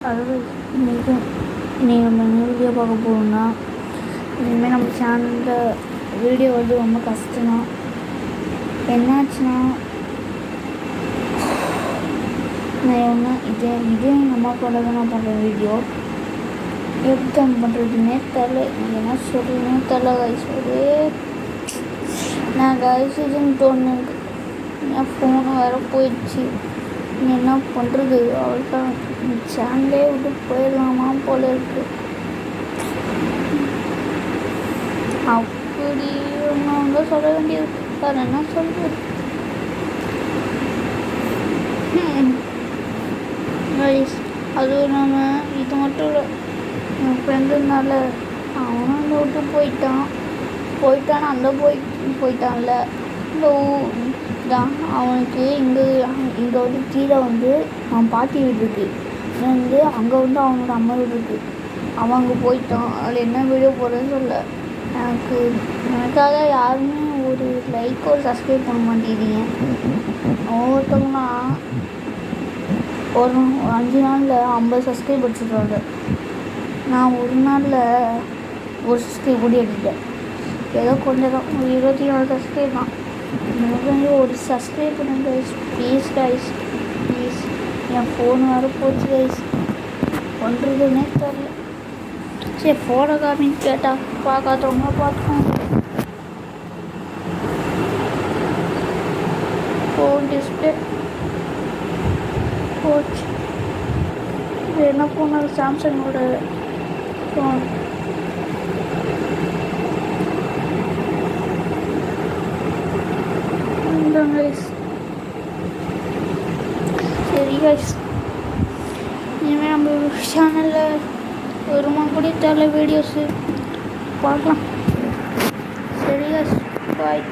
அதாவது இன்றைக்கி நம்ம என்ன வீடியோ பார்க்க போகிறோம்னா, இனிமேல் நம்ம சேனலில் வீடியோ வந்து ரொம்ப கஷ்டம்தான். என்னாச்சுன்னா, நான் இதே எங்கள் அம்மா கூட தான் நான் பண்ணுறேன் வீடியோ. எப்படி தான் பண்ணுறதுன்னே தெரில, எனக்கு என்ன சொல்கிறதுனே தெரில கைஸ். நான் கைஸ் இதுன்னு தோணுது. என் ஃபோனு வேறு போயிடுச்சு. என்ன பண்ணுறது? அவளுக்கு சேனலே விட்டு போயிடலாமா போல இருக்கு. அப்படி ஒன்று சொல்ல வேண்டியது. வேறு என்ன சொல்கிறது? கைஸ், அதுவும் இல்லாமல் இது மட்டும் இல்லை, என் ஃப்ரெண்டுனால அவனும் அந்த விட்டு போயிட்டான் அந்த போயிட்டான்ல இந்த தான் அவனுக்கு இங்கே வந்து கீழே வந்து அவன் பாட்டி வீடு இருக்குது. வந்து அங்கே வந்து அவனோட அம்மா வீடு இருக்குது. அவன் அங்கே போயிட்டான். அதில் என்ன வீடியோ போடுறதுன்னு சொல்ல. எனக்காக யாருமே ஒரு லைக் ஒரு சப்ஸ்கிரைப் பண்ண மாட்டேங்கிறீங்க. ஒவ்வொருத்தவங்கன்னா ஒரு 5 நாளில் 50 சப்ஸ்கிரைப் வச்சுருவாங்க. நான் ஒரு நாளில் ஒரு சப்ஸ்கிரைப் கூட எடுத்துட்டேன். ஏதோ கொஞ்சம் தான், ஒரு 24 சப்ஸ்கிரைப் தான். எனக்கு வந்து ஒரு சப்ஸ்கிரைப் பண்ணுங்க guys, please guys, please. N phone வேறு போச்சு கைஸ், பண்ணுறதுன்னே தெரியல. சரி, ஃபோனை காமின்னு கேட்டால் பார்க்காதவங்க பார்த்துக்கோங்க. ஃபோன் டிஸ்பிளே போச்சு. இது என்ன ஃபோன்? அது சாம்சங்கோட ஃபோன். சரி கைஸ், இனிமேல் நம்ம சேனலில் வருமா கூட தெரியல வீடியோஸு பார்க்கலாம். சரி கைஸ், பாய்.